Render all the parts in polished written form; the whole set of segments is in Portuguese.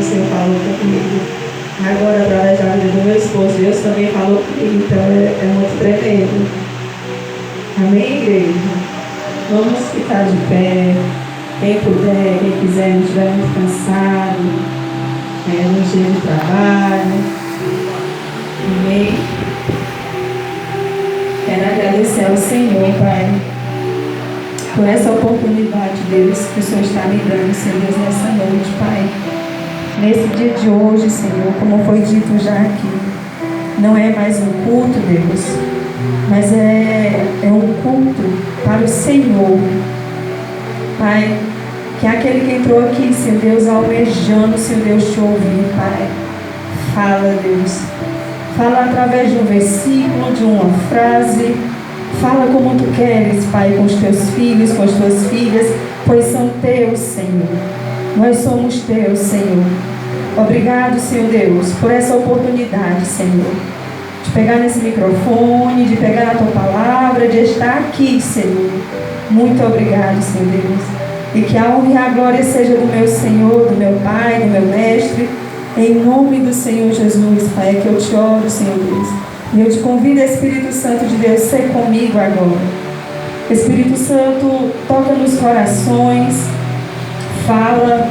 o Senhor falou comigo. Agora, através da vida do meu esposo, Deus também falou comigo. Então, é muito tremendo. Amém, igreja? Vamos ficar de pé. Quem puder, quem quiser, não estiver muito cansado, no dia de trabalho. Amém? Quero agradecer ao Senhor, Pai, por essa oportunidade, Deus, que o Senhor está me dando, Senhor Deus, nessa noite, Pai. Nesse dia de hoje, Senhor, como foi dito já aqui, não é mais um culto, Deus, mas é um culto para o Senhor. Pai, que é aquele que entrou aqui, Senhor Deus, almejando, Senhor Deus, te ouvir, Pai. Fala, Deus. Fala através de um versículo, de uma frase. Fala como tu queres, Pai, com os teus filhos, com as tuas filhas, pois são teus, Senhor. Nós somos teus, Senhor. Obrigado, Senhor Deus, por essa oportunidade, Senhor, de pegar nesse microfone, de pegar na tua palavra, de estar aqui, Senhor. Muito obrigado, Senhor Deus. E que a honra e a glória seja do meu Senhor, do meu Pai, do meu Mestre. Em nome do Senhor Jesus, Pai, é que eu te oro, Senhor Deus. E eu te convido, Espírito Santo de Deus, ser comigo agora. Espírito Santo, toca nos corações, fala,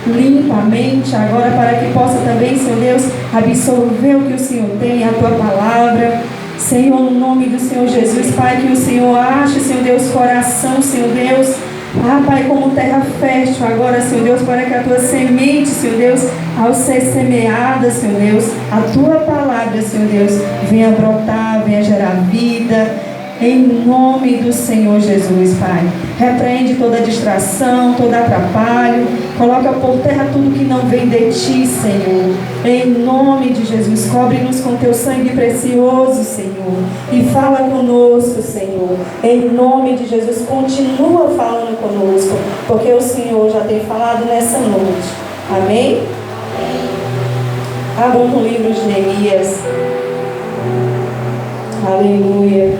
limpa a mente agora, para que possa também, Senhor Deus, absorver o que o Senhor tem, a tua palavra. Senhor, no nome do Senhor Jesus, Pai, que o Senhor ache, Senhor Deus, coração, Senhor Deus, Pai, como terra fértil agora, Senhor Deus, para que a tua semente, Senhor Deus, ao ser semeada, Senhor Deus, a tua palavra, Senhor Deus, venha brotar, venha gerar vida, em nome do Senhor Jesus, Pai. Repreende toda distração, todo atrapalho, coloca por terra tudo que não vem de ti, Senhor. Em nome de Jesus, cobre-nos com teu sangue precioso, Senhor, e fala conosco, Senhor. Em nome de Jesus, continua falando conosco, porque o Senhor já tem falado nessa noite. Amém? Abram no livro de Neemias. Aleluia.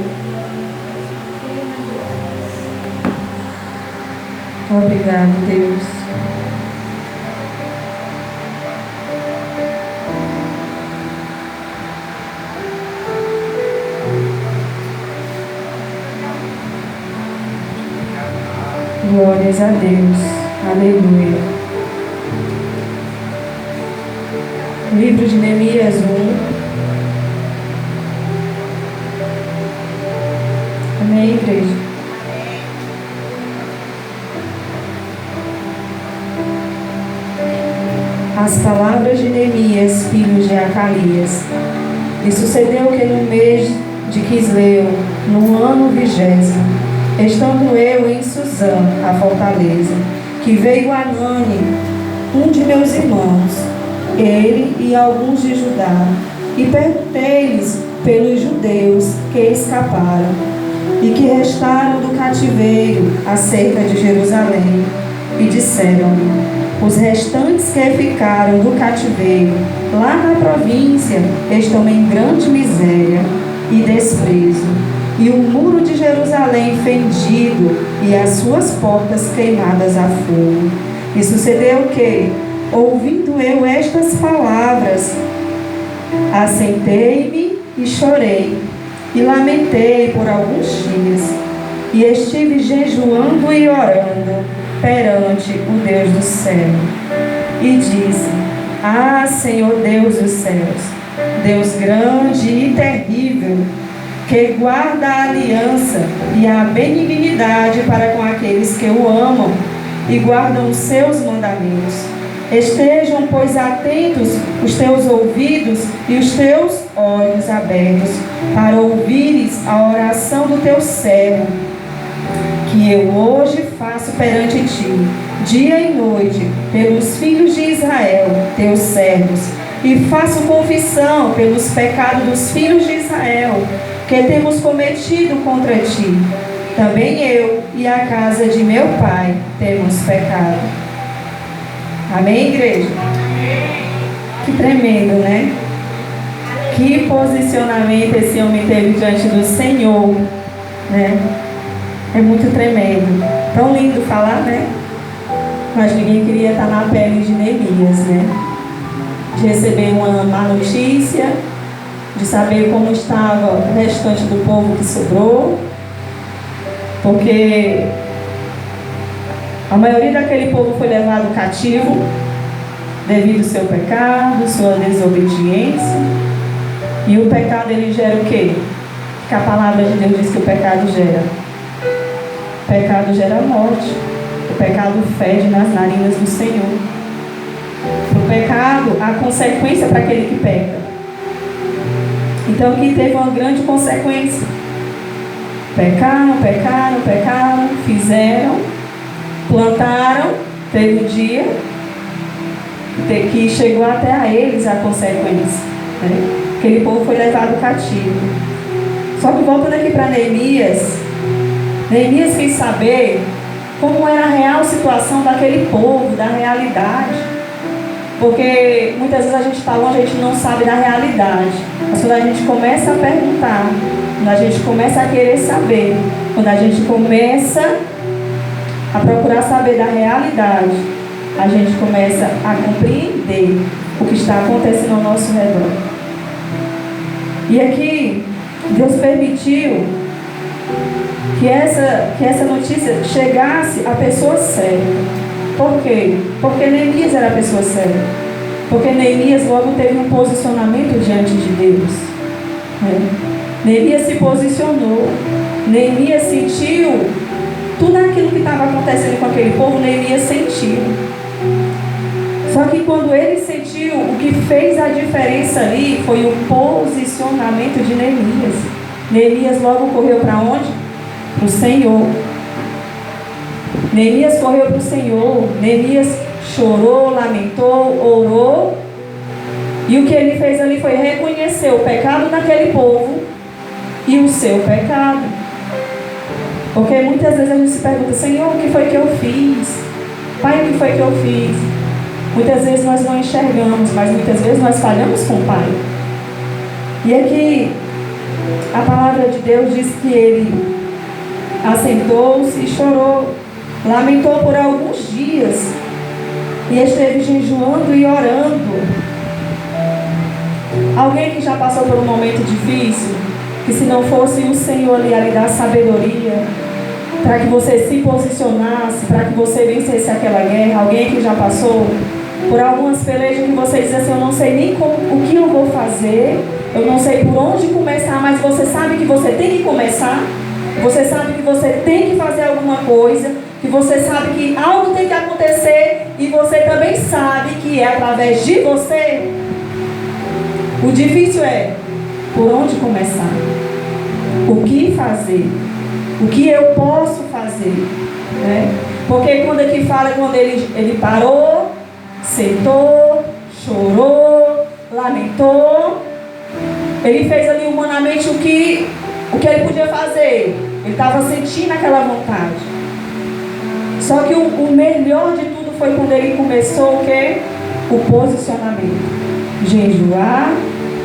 Obrigado, Deus. Glórias a Deus. Aleluia. Livro de Neemias 1. Amém, igreja? As palavras de Neemias, filho de Acalias. E sucedeu que no mês de Quisleu, no ano 20º, estando eu em Suzã, a fortaleza, que veio Anani, um de meus irmãos, ele e alguns de Judá, e perguntei-lhes pelos judeus que escaparam e que restaram do cativeiro acerca de Jerusalém, e disseram-me: os restantes que ficaram do cativeiro lá na província estão em grande miséria e desprezo, e o muro de Jerusalém fendido e as suas portas queimadas a fogo. E sucedeu que, ouvindo eu estas palavras, assentei-me e chorei, e lamentei por alguns dias, e estive jejuando e orando perante o Deus do céu. E disse: ah, Senhor Deus dos céus, Deus grande e terrível, que guarda a aliança e a benignidade para com aqueles que o amam e guardam os seus mandamentos. Estejam, pois, atentos os teus ouvidos e os teus olhos abertos, para ouvires a oração do teu servo, que eu hoje faço perante ti, dia e noite, pelos filhos de Israel, teus servos, e faço confissão pelos pecados dos filhos de Israel, que temos cometido contra ti. Também eu e a casa de meu pai temos pecado. Amém, igreja? Que tremendo, né? Que posicionamento esse homem teve diante do Senhor, né? É muito tremendo. Tão lindo falar, né? Mas ninguém queria estar na pele de Neemias, né? de receber uma má notícia, de saber como estava o restante do povo que sobrou, porque a maioria daquele povo foi levado cativo devido ao seu pecado, sua desobediência. E o pecado, ele gera o quê? Que a palavra de Deus diz que o pecado gera. O pecado gera morte. O pecado fede nas narinas do Senhor. O pecado, a consequência para aquele que peca. Então aqui teve uma grande consequência. Pecaram, fizeram, plantaram, teve um dia que chegou até a eles a consequência, né? Aquele povo foi levado cativo. Só que voltando aqui para Neemias quis saber como era a real situação daquele povo, da realidade. Porque muitas vezes a gente está longe, a gente não sabe da realidade. Mas quando a gente começa a perguntar, quando a gente começa a querer saber, quando a gente começa a procurar saber da realidade, a gente começa a compreender o que está acontecendo ao nosso redor. E aqui, Deus permitiu que essa notícia chegasse à pessoa certa. Por quê? Porque Neemias era a pessoa certa. Porque Neemias logo teve um posicionamento diante de Deus. Neemias se posicionou. Neemias sentiu tudo aquilo que estava acontecendo com aquele povo. Neemias sentiu. Só que quando ele sentiu, o que fez a diferença ali foi o posicionamento de Neemias. Neemias logo correu para onde? Para o Senhor. Neemias correu para o Senhor. Neemias chorou, lamentou, orou. E o que ele fez ali foi reconhecer o pecado daquele povo e o seu pecado. Porque muitas vezes a gente se pergunta: Senhor, o que foi que eu fiz? Pai, o que foi que eu fiz? Muitas vezes nós não enxergamos, mas muitas vezes nós falhamos com o Pai. E aqui a palavra de Deus diz que ele assentou-se e chorou, lamentou por alguns dias e esteve jejuando e orando. Alguém que já passou por um momento difícil, que se não fosse o Senhor ali a lhe dar sabedoria para que você se posicionasse, para que você vencesse aquela guerra, alguém que já passou por algumas pelejas que você diz assim: eu não sei nem o que eu vou fazer, eu não sei por onde começar, mas você sabe que você tem que começar, você sabe que você tem que fazer alguma coisa, que você sabe que algo tem que acontecer, e você também sabe que é através de você. O difícil é por onde começar, o que fazer, o que eu posso fazer, né? Porque quando aqui fala, quando ele parou, sentou, chorou, lamentou, ele fez ali humanamente o que ele podia fazer. Ele estava sentindo aquela vontade. Só que o melhor de tudo foi quando ele começou o quê? O posicionamento. Jejuar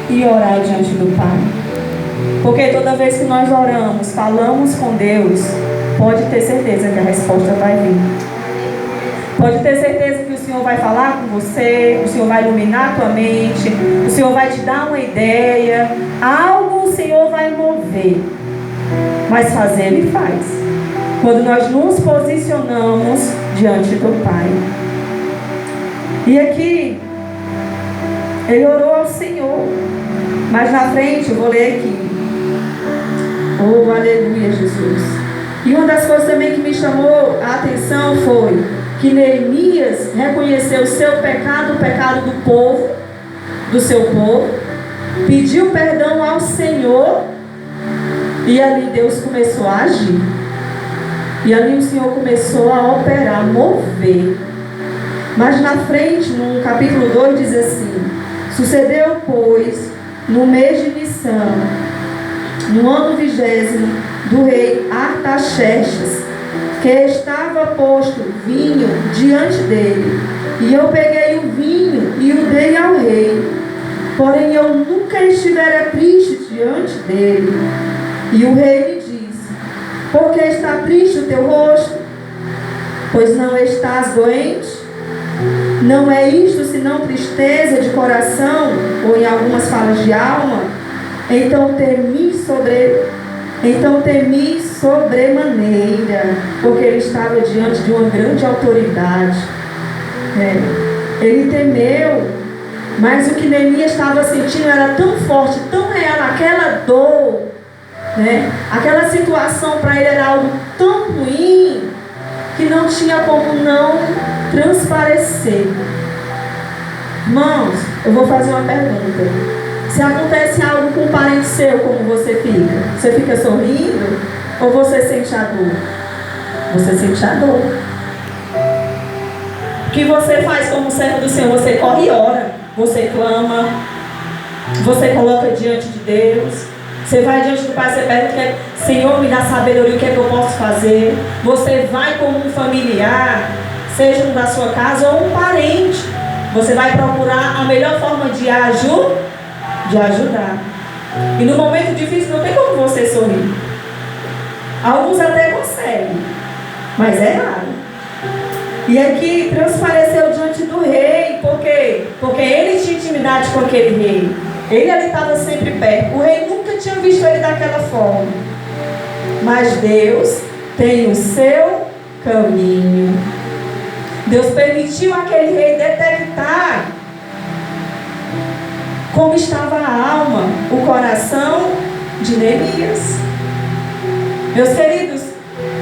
e orar diante do Pai. Porque toda vez que nós oramos, falamos com Deus, pode ter certeza que a resposta vai vir. Pode ter certeza que o Senhor vai falar com você, o Senhor vai iluminar a tua mente, o Senhor vai te dar uma ideia, algo o Senhor vai mover. Mas fazer Ele faz. Quando nós nos posicionamos diante do Pai. E aqui, ele orou ao Senhor. Mas na frente, eu vou ler aqui. Oh, aleluia, Jesus. E uma das coisas também que me chamou a atenção foi que Neemias reconheceu o seu pecado, o pecado do povo, do seu povo, pediu perdão ao Senhor, e ali Deus começou a agir. E ali o Senhor começou a operar, a mover. Mas na frente, no capítulo 2, diz assim: sucedeu, pois, no mês de Nissan, no ano 20º do rei Artaxerxes, que estava posto vinho diante dele, e eu peguei o vinho e o dei ao rei. Porém eu nunca estivera triste diante dele. E o rei me disse: por que está triste o teu rosto? Pois não estás doente? Não é isto senão tristeza de coração, ou em algumas falas de alma? Então temi sobremaneira, porque ele estava diante de uma grande autoridade. Ele temeu, mas o que Neemias estava sentindo era tão forte, tão real, aquela dor, aquela situação para ele era algo tão ruim, que não tinha como não transparecer. Irmãos, eu vou fazer uma pergunta. Se acontece algo com um parente seu, como você fica? Você fica sorrindo? Ou você sente a dor? Você sente a dor. O que você faz como servo do Senhor? Você corre e ora. Você clama. Você coloca diante de Deus. Você vai diante do Pai, você pergunta: Senhor, me dá sabedoria, o que é que eu posso fazer? Você vai como um familiar, seja um da sua casa ou um parente. Você vai procurar a melhor forma de ajudar. E no momento difícil não tem como você sorrir. Alguns até conseguem, mas é raro. E aqui transpareceu diante do rei. Por quê? Porque ele tinha intimidade com aquele rei. Ele ali estava sempre perto. O rei nunca tinha visto ele daquela forma. Mas Deus tem o seu caminho. Deus permitiu aquele rei detectar como estava a alma, o coração de Neemias. Meus queridos,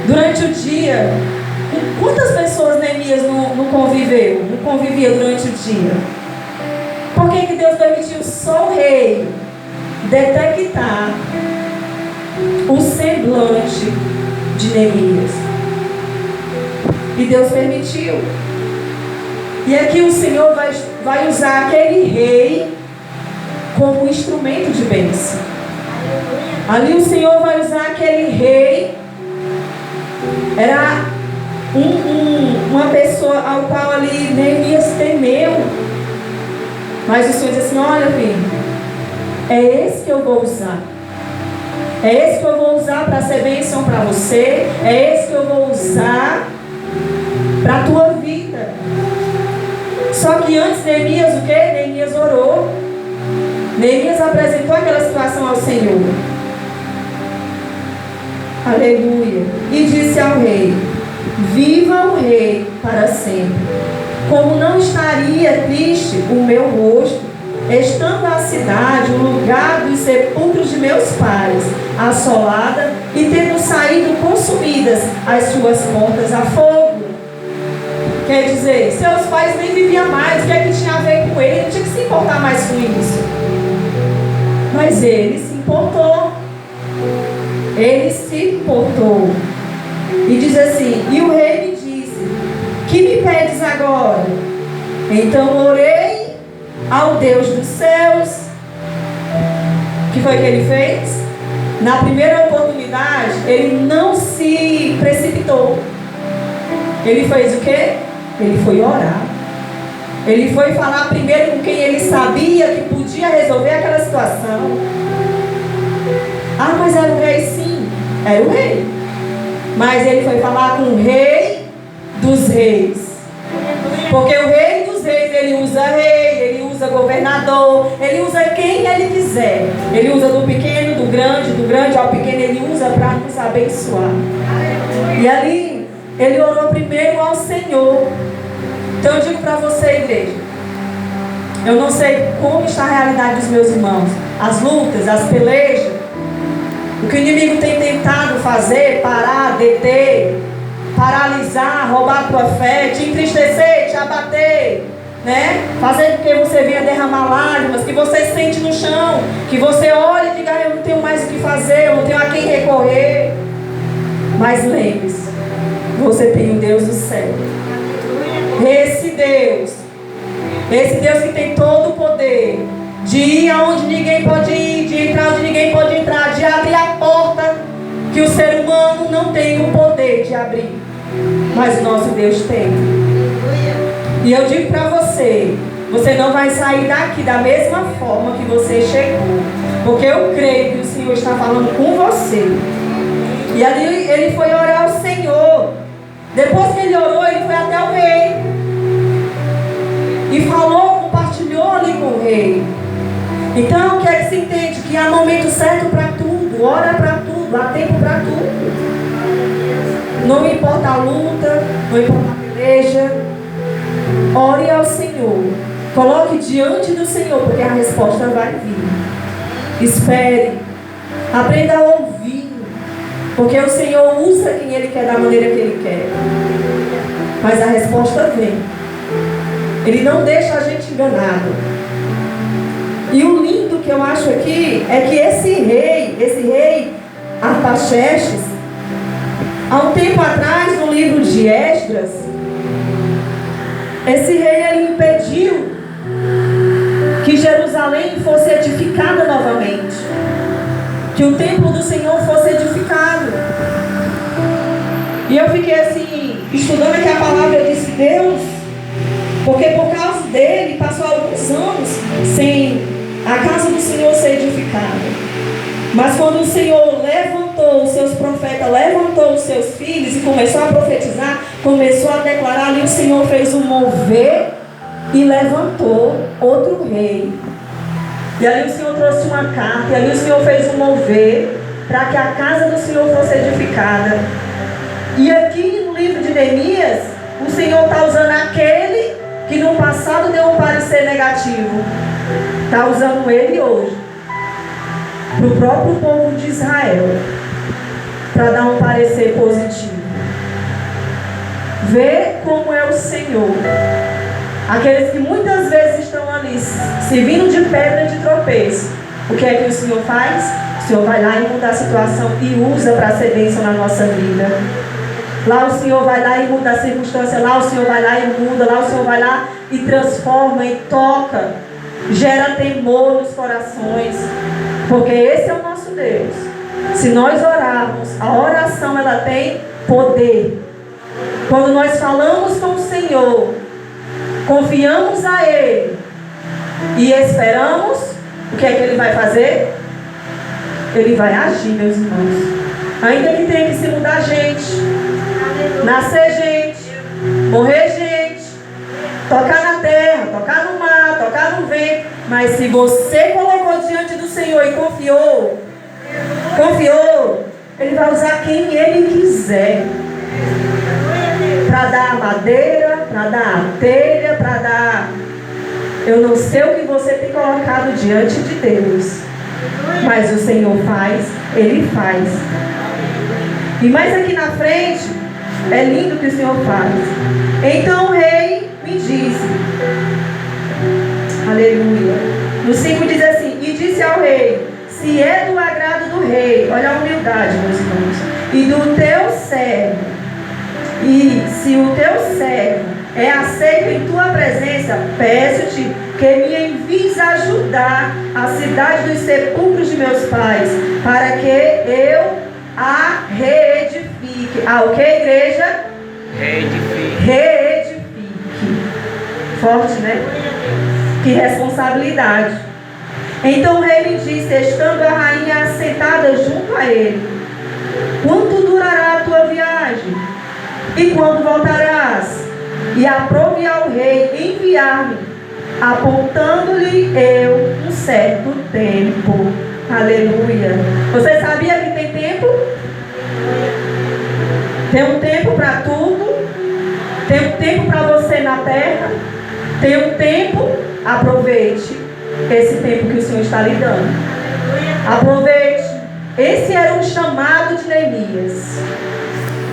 durante o dia, com quantas pessoas Neemias não convivia durante o dia? Por que Deus permitiu só o rei detectar o semblante de Neemias? E Deus permitiu. E aqui o Senhor vai usar aquele rei como instrumento de bênção. Ali o Senhor vai usar aquele rei. Era uma pessoa ao qual ali Neemias temeu. Mas o Senhor diz assim: olha, filho, é esse que eu vou usar. É esse que eu vou usar para ser bênção para você. É esse que eu vou usar para a tua vida. Só que antes Neemias, o que? Neemias orou. Neemias apresentou aquela situação ao Senhor. Aleluia. E disse ao rei: viva o rei para sempre. Como não estaria triste o meu rosto, estando a cidade, o lugar dos sepulcros de meus pais, assolada, e tendo saído consumidas as suas portas a fogo. Quer dizer, seus pais nem viviam mais. O que é que tinha a ver com ele? Ele tinha que se importar mais com isso. Mas ele se importou. Ele se importou. E diz assim: e o rei me disse: que me pedes agora? Então orei ao Deus dos céus. O que foi que ele fez? Na primeira oportunidade, ele não se precipitou. Ele fez o quê? Ele foi orar. Ele foi falar primeiro com quem ele sabia que podia resolver aquela situação. Ah, mas era o rei, sim. Era o rei. Mas ele foi falar com o rei dos reis. Porque o rei dos reis, ele usa rei, ele usa governador, ele usa quem ele quiser. Ele usa do pequeno, do grande ao pequeno, ele usa para nos abençoar. E ali, ele orou primeiro ao Senhor. Então eu digo para você, igreja, eu não sei como está a realidade dos meus irmãos, as lutas, as pelejas, o que o inimigo tem tentado fazer: parar, deter, paralisar, roubar a tua fé, te entristecer, te abater, fazer com que você venha derramar lágrimas, que você sente no chão, que você olhe e diga: eu não tenho mais o que fazer, eu não tenho a quem recorrer. Mas lembre-se, você tem o Deus do céu. Esse Deus que tem todo o poder de ir aonde ninguém pode ir, de entrar onde ninguém pode entrar, de abrir a porta que o ser humano não tem o poder de abrir, mas o nosso Deus tem. E eu digo para você, você não vai sair daqui da mesma forma que você chegou, porque eu creio que o Senhor está falando com você. E ali ele foi orar ao Senhor. Depois que ele orou, ele foi até o rei. e falou, compartilhou ali com o rei. Então, o que é que se entende? Que há momento certo para tudo, hora para tudo, há tempo para tudo. Não importa a luta, não importa a peleja, ore ao Senhor. Coloque diante do Senhor, porque a resposta vai vir. Espere. Aprenda a ouvir. Porque o Senhor usa quem Ele quer da maneira que Ele quer. Mas a resposta vem. Ele não deixa a gente enganado. E o lindo que eu acho aqui é que esse rei Artaxerxes, há um tempo atrás, no livro de Esdras, esse rei ele impediu que Jerusalém fosse edificada novamente, que o templo do Senhor fosse edificado. E eu fiquei assim, estudando aqui a palavra de Deus, porque por causa dele passou alguns anos sem a casa do Senhor ser edificada. Mas quando o Senhor levantou os seus profetas, levantou os seus filhos e começou a profetizar, começou a declarar, ali o Senhor fez um mover e levantou outro rei. E ali o Senhor trouxe uma carta, e ali o Senhor fez um mover para que a casa do Senhor fosse edificada. E aqui no livro de Neemias, o Senhor está usando aquele que no passado deu um parecer negativo, está usando ele hoje para o próprio povo de Israel, para dar um parecer positivo. Vê como é o Senhor. Aqueles que muitas vezes estão ali servindo de pedra de tropeço, o que é que o Senhor faz? O Senhor vai lá e muda a situação e usa para ser bênção na nossa vida. Lá o Senhor vai lá e muda a circunstância, lá o Senhor vai lá e muda, lá o Senhor vai lá e transforma e toca, gera temor nos corações, porque esse é o nosso Deus. Se nós orarmos, a oração ela tem poder. Quando nós falamos com o Senhor, confiamos a Ele e esperamos, o que é que Ele vai fazer? Ele vai agir, meus irmãos. Ainda que tenha que se mudar gente, nascer gente, morrer gente, tocar na terra, tocar no mar, tocar no vento, mas se você colocou diante do Senhor e confiou, Ele vai usar quem Ele quiser para dar a madeira, para dar a telha, para dar... Eu não sei o que você tem colocado diante de Deus, mas o Senhor faz, Ele faz. E mais aqui na frente, é lindo o que o Senhor faz. Então o rei me disse, aleluia, no 5 diz assim, e disse ao rei, se é do agrado do rei, olha a humildade, meus irmãos, e do teu servo, e se o teu servo é aceito em tua presença, peço-te que me envies ajudar a cidade dos sepulcros de meus pais, para que eu a reedifique. O que, igreja? Reedifique. Forte, né? Que responsabilidade. Então o rei me disse, estando a rainha assentada junto a ele, quanto durará a tua viagem? E quando voltarás? E aprove ao rei enviar-me, apontando-lhe eu um certo tempo. Aleluia. Você sabia que tem tempo? Tem um tempo para tudo. Tem um tempo para você na terra. Tem um tempo. Aproveite esse tempo que o Senhor está lhe dando. Aproveite. Esse era um chamado de Neemias.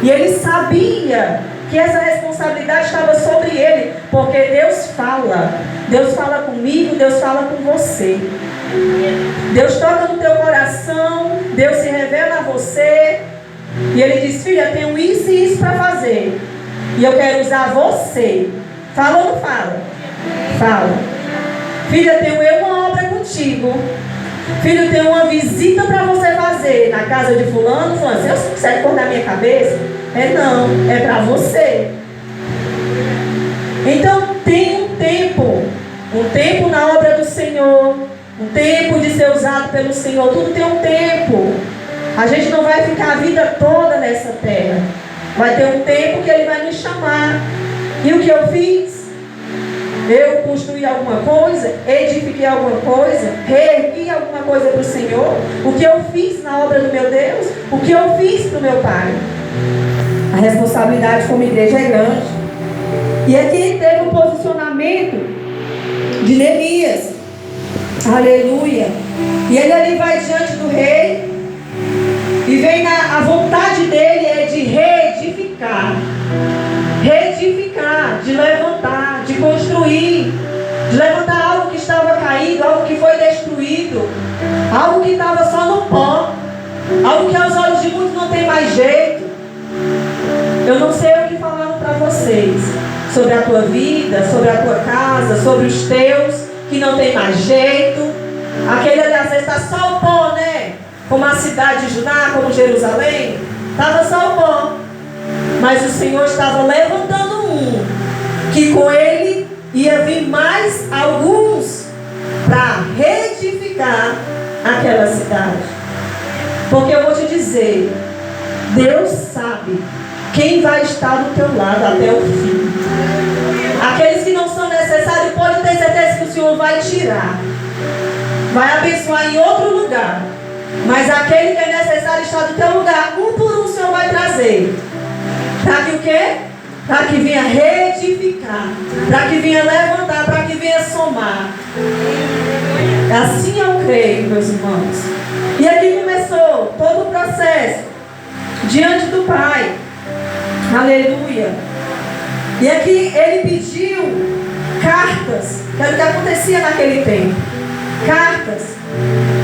E ele sabia que essa responsabilidade estava sobre ele, porque Deus fala comigo, Deus fala com você, Deus toca no teu coração, Deus se revela a você, e ele diz, filha, tenho isso e isso para fazer, e eu quero usar você. Fala ou não fala? Fala. Filha, tenho eu uma obra contigo. Filho, tenho uma visita para você fazer na casa de fulano. Você consegue cortar minha cabeça? Não, é para você. Então tem um tempo na obra do Senhor, um tempo de ser usado pelo Senhor. Tudo tem um tempo. A gente não vai ficar a vida toda nessa terra. Vai ter um tempo que Ele vai nos chamar. E o que eu fiz? Eu construí alguma coisa, edifiquei alguma coisa, reergui alguma coisa para o Senhor? O que eu fiz na obra do meu Deus? O que eu fiz para o meu Pai? A responsabilidade como igreja é grande. E aqui teve um posicionamento de Neemias. Aleluia. E ele ali vai diante do rei. E vem a vontade dele é de reedificar. Reedificar, de levantar, de construir, de levantar algo que estava caído, algo que foi destruído, algo que estava só no pó, algo que aos olhos de muitos não tem mais jeito. Eu não sei o que falaram para vocês sobre a tua vida, sobre a tua casa, sobre os teus, que não tem mais jeito. Aquele ali às vezes está só o pó, né? Como a cidade de Judá, como Jerusalém, estava só o pó. Mas o Senhor estava levantando um, que com ele ia vir mais alguns para reedificar aquela cidade. Porque eu vou te dizer, Deus sabe quem vai estar do teu lado até o fim. Aqueles que não são necessários, pode ter certeza que o Senhor vai tirar, vai abençoar em outro lugar. Mas aquele que é necessário estar do teu lugar, um por um o Senhor vai trazer. Para que o quê? Para que venha reedificar, para que venha levantar, para que venha somar. Assim eu creio, meus irmãos. E aqui começou todo o processo diante do Pai. Aleluia. E aqui ele pediu cartas, que era o que acontecia naquele tempo. Cartas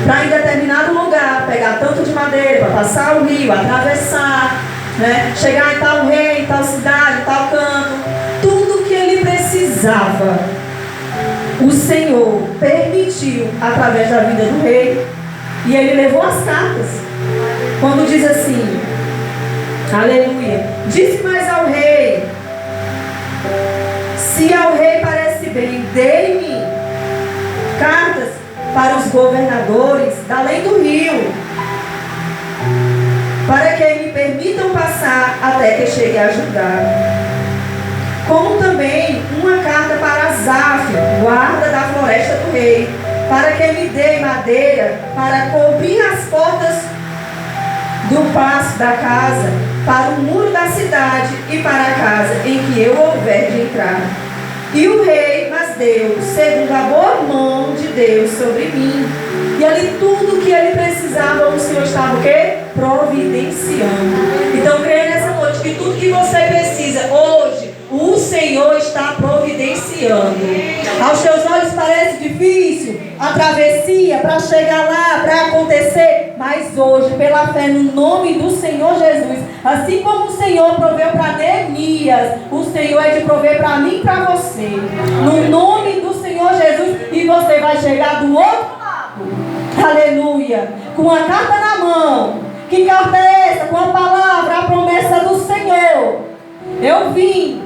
para em determinado lugar pegar tanto de madeira para passar o rio, atravessar, né? Chegar em tal rei, em tal cidade, em tal canto. Tudo que ele precisava, o Senhor permitiu através da vida do rei. E ele levou as cartas. Quando diz assim, aleluia, disse mais ao rei: se ao rei parece bem, dê-me cartas para os governadores da além do rio, para que me permitam passar até que chegue a Judá. Como também uma carta para Asaf, guarda da floresta do rei, para que me dê madeira para cobrir as portas do paço da casa, para o muro da cidade e para a casa em que eu houver de entrar. E o rei mas deu, segundo a boa mão de Deus sobre mim. E ali tudo que ele precisava, o Senhor estava o quê? Providenciando. Então creia nessa noite que tudo que você precisa hoje, o Senhor está providenciando. Aos teus olhos parece difícil a travessia para chegar lá, para acontecer, mas hoje, pela fé no nome do Senhor Jesus, assim como o Senhor proveu para Neemias, o Senhor é de prover para mim e para você, no nome do Senhor Jesus. E você vai chegar do outro lado, aleluia, com a carta na mão. Que carta é essa? Com a palavra, a promessa do Senhor. Eu vim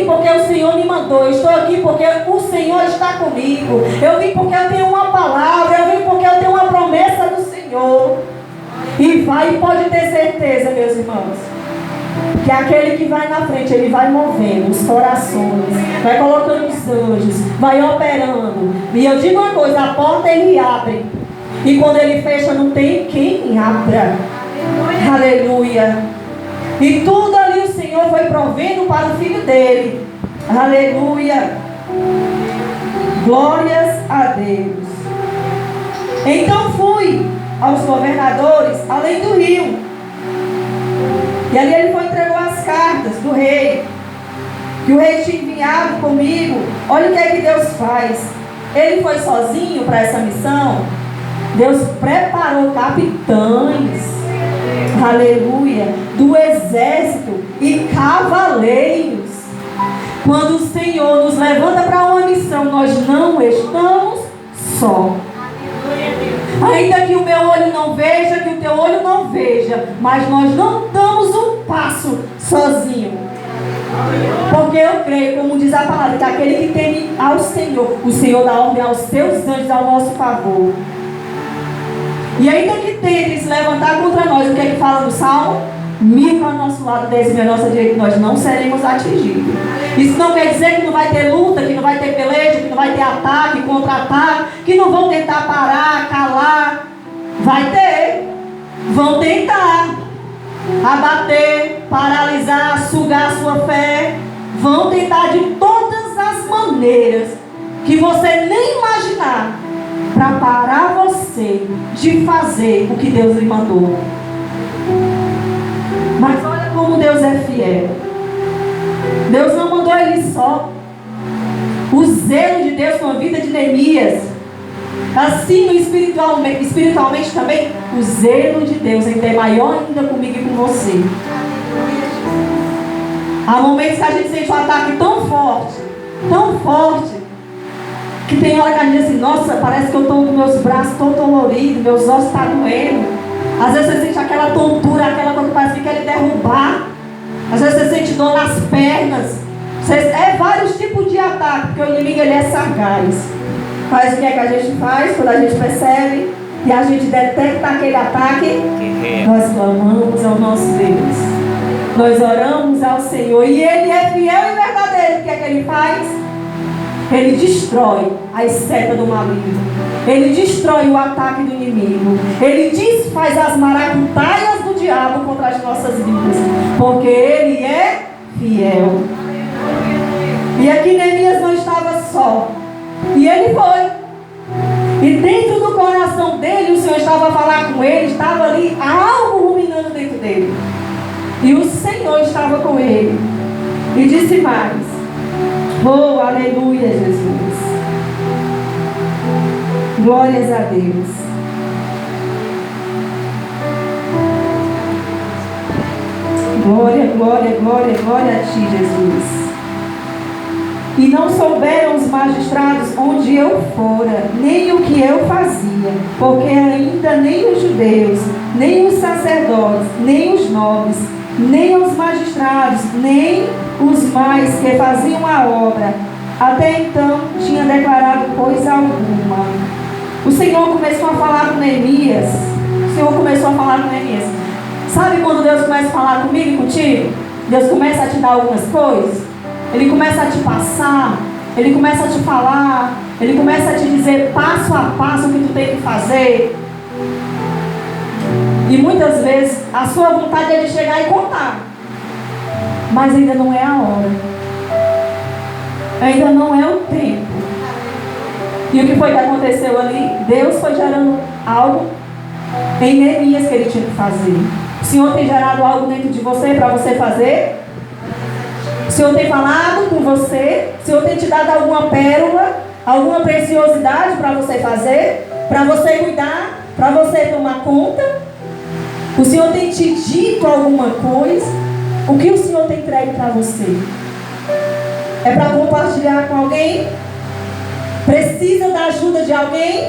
porque o Senhor me mandou. Eu estou aqui porque o Senhor está comigo. Eu vim porque eu tenho uma palavra. Eu vim porque eu tenho uma promessa do Senhor. E pode ter certeza, meus irmãos, que aquele que vai na frente, ele vai movendo os corações, vai colocando os anjos, vai operando. E eu digo uma coisa, a porta ele abre, e quando ele fecha não tem quem abra. Aleluia. E tudo ali o Senhor foi provendo para o filho dele. Aleluia. Glórias a Deus. Então fui aos governadores além do rio. E ali ele foi entregou as cartas do rei, que o rei tinha enviado comigo. Olha o que é que Deus faz. Ele foi sozinho para essa missão. Deus preparou capitães, aleluia, do exército e cavaleiros. Quando o Senhor nos levanta para uma missão, nós não estamos só. Ainda que o meu olho não veja, que o teu olho não veja, mas nós não damos um passo sozinho. Porque eu creio, como diz a palavra, que aquele que teme ao Senhor, o Senhor dá ordem aos seus anjos ao nosso favor. E ainda que tentem se levantar contra nós, o que é que fala no Salmo? 1000 ao nosso lado, 10.000 à nossa direita, nós não seremos atingidos. Isso não quer dizer que não vai ter luta, que não vai ter peleja, que não vai ter ataque, contra-ataque, que não vão tentar parar, calar. Vai ter. Vão tentar abater, paralisar, sugar a sua fé. Vão tentar de todas as maneiras que você nem imaginar, para parar você de fazer o que Deus lhe mandou. Mas olha como Deus é fiel. Deus não mandou ele só. O zelo de Deus com a vida de Neemias, assim espiritualmente também, o zelo de Deus ainda é maior ainda comigo e com você. Há momentos que a gente sente um ataque tão forte, que tem hora que a gente diz assim, nossa, parece que eu estou com meus braços tão doloridos, meus ossos estão doendo. Às vezes você sente aquela tontura, aquela coisa que parece que quer lhe derrubar. Às vezes você sente dor nas pernas. É vários tipos de ataque, porque o inimigo ele é sagaz. Mas o que é que a gente faz quando a gente percebe e a gente detecta aquele ataque? Nós clamamos ao nosso Deus. Nós oramos ao Senhor e Ele é fiel e verdadeiro. O que é que Ele faz? Ele destrói as setas do maligno. Ele destrói o ataque do inimigo. Ele desfaz as maracutaias do diabo contra as nossas vidas. Porque Ele é fiel. E aqui Neemias não estava só. E ele foi. E dentro do coração dele, o Senhor estava a falar com ele. Estava ali algo ruminando dentro dele. E o Senhor estava com ele. E disse mais: oh, aleluia, Jesus. Glórias a Deus. Glória, glória, glória, glória a Ti, Jesus. E não souberam os magistrados onde eu fora, nem o que eu fazia, porque ainda nem os judeus, nem os sacerdotes, nem os nobres, nem os magistrados, nem os mais que faziam a obra, até então tinha declarado coisa alguma. O Senhor começou a falar com Neemias. Sabe quando Deus começa a falar comigo e contigo? Deus começa a te dar algumas coisas. Ele começa a te passar. Ele começa a te falar. Ele começa a te dizer passo a passo o que tu tem que fazer. E muitas vezes a sua vontade é de chegar e contar. Mas ainda não é a hora. Ainda não é o tempo. E o que foi que aconteceu ali? Deus foi gerando algo em Neemias que ele tinha que fazer. O Senhor tem gerado algo dentro de você para você fazer? O Senhor tem falado com você? O Senhor tem te dado alguma pérola, alguma preciosidade para você fazer? Para você cuidar? Para você tomar conta? O Senhor tem te dito alguma coisa? O que o Senhor tem entregue para você? É para compartilhar com alguém? Precisa da ajuda de alguém?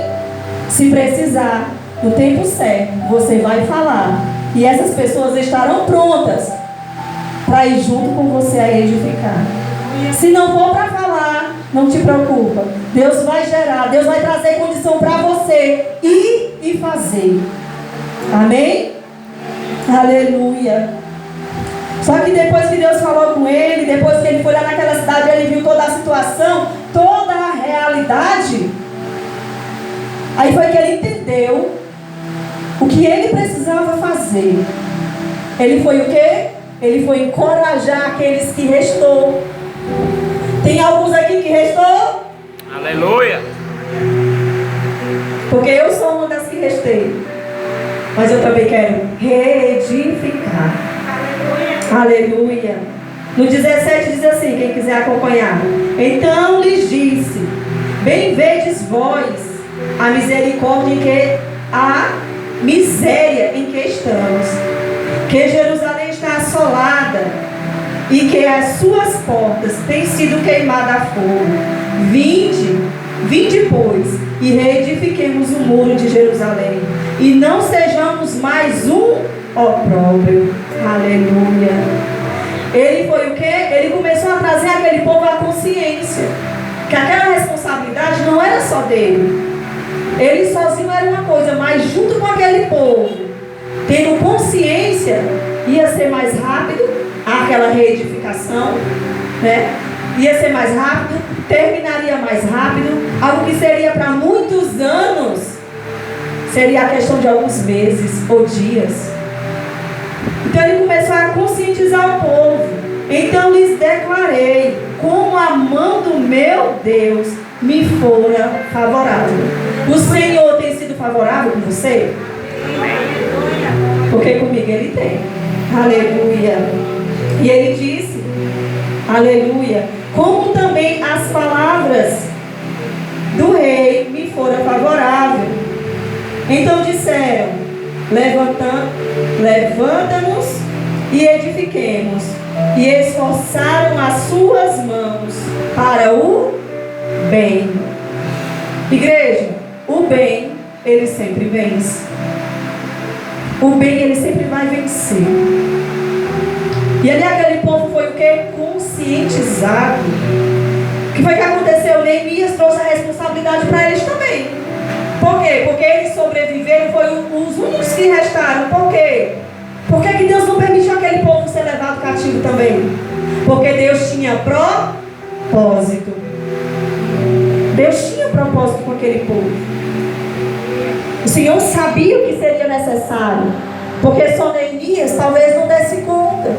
Se precisar, no tempo certo, você vai falar. E essas pessoas estarão prontas para ir junto com você a edificar. Se não for para falar, não te preocupa. Deus vai gerar, Deus vai trazer condição para você ir e fazer. Amém? Aleluia. Só que depois que Deus falou com ele, depois que ele foi lá naquela cidade, ele viu toda a situação, toda a realidade. Aí foi que ele entendeu o que ele precisava fazer. Ele foi o quê? Ele foi encorajar aqueles que restou. Tem alguns aqui que restou? Aleluia. Porque eu sou uma das que restei. Mas eu também quero reedificar. Aleluia. No 17 diz assim, quem quiser acompanhar. Então lhes disse: bem vedes vós a misericórdia em que estamos, que Jerusalém está assolada e que as suas portas têm sido queimadas a fogo. Vinde, pois, e reedifiquemos o muro de Jerusalém, e não sejamos mais um opróbrio. Aleluia. Ele foi o quê? Ele começou a trazer aquele povo à consciência que aquela responsabilidade não era só dele. Ele sozinho era uma coisa, mas junto com aquele povo, tendo consciência, ia ser mais rápido aquela reedificação, né? Ia ser mais rápido, terminaria mais rápido. Algo que seria para muitos anos, seria a questão de alguns meses ou dias. Então ele começou a conscientizar o povo. Então lhes declarei, como a mão do meu Deus me fora favorável. O Senhor tem sido favorável com você? Porque comigo Ele tem. Aleluia. E Ele disse, aleluia, como também as palavras do rei me foram favoráveis. Então disseram, levanta-nos e edifiquemos. E esforçaram as suas mãos para o bem. Igreja, o bem, ele sempre vence. O bem, ele sempre vai vencer. E ali aquele povo foi o que? Conscientizado. O que foi que aconteceu? Neemias trouxe a responsabilidade para eles também. Por quê? Porque eles sobreviveram, foram os únicos que restaram. Por quê? Por que Deus não permitiu aquele povo ser levado cativo também? Porque Deus tinha propósito. Deus tinha propósito com aquele povo. O Senhor sabia o que seria necessário. Porque só Neemias talvez não desse conta.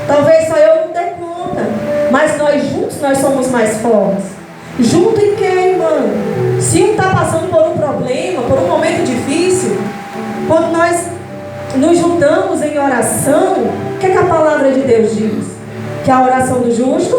Talvez só eu não dê conta. Mas nós juntos, nós somos mais fortes. Junto em quê, irmão? Se um está passando por um problema, por um momento difícil, quando nós nos juntamos em oração, o que é que a palavra de Deus diz? Que a oração do justo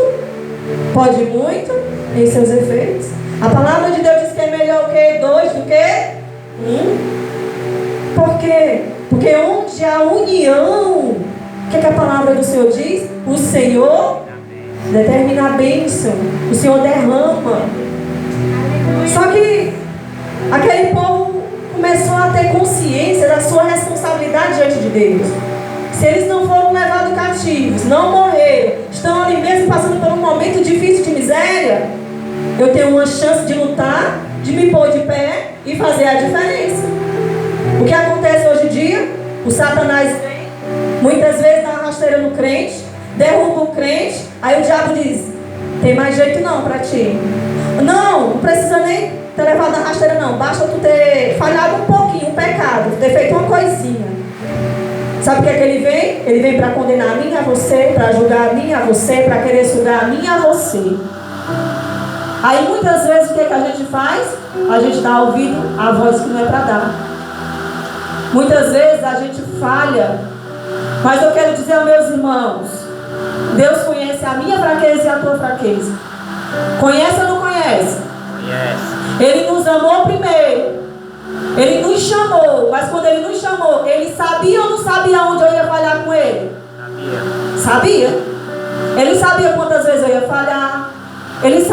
pode muito em seus efeitos. A palavra de Deus diz que é melhor o que? 2 do que 1. Por quê? Porque onde há união, o que é que a palavra do Senhor diz? O Senhor determina a bênção, o Senhor derrama. Só que aquele povo começou a ter consciência da sua responsabilidade diante de Deus. Se eles não foram levados cativos, não morreram, estão ali mesmo passando por um momento difícil de miséria, eu tenho uma chance de lutar, de me pôr de pé e fazer a diferença. O que acontece hoje em dia? O Satanás vem, muitas vezes dá uma rasteira no crente, derruba o crente, aí o diabo diz, tem mais jeito não para ti. Não precisa nem ter levado a rasteira não, basta tu ter falhado um pouquinho, um pecado, ter feito uma coisinha. Sabe o que é que ele vem? Ele vem para condenar a mim e a você, para julgar a mim e a você, para querer sugar a mim e a você. Aí muitas vezes o que é que a gente faz? A gente dá ouvido à voz que não é para dar. Muitas vezes a gente falha. Mas eu quero dizer aos meus irmãos, Deus conhece a minha fraqueza e a tua fraqueza. Conhece ou não conhece? Conhece. Ele nos amou primeiro. Ele nos chamou. Mas quando Ele nos chamou, Ele sabia ou não sabia onde eu ia falhar com Ele? Sabia. Sabia. Ele sabia quantas vezes eu ia falhar. Ele sabia.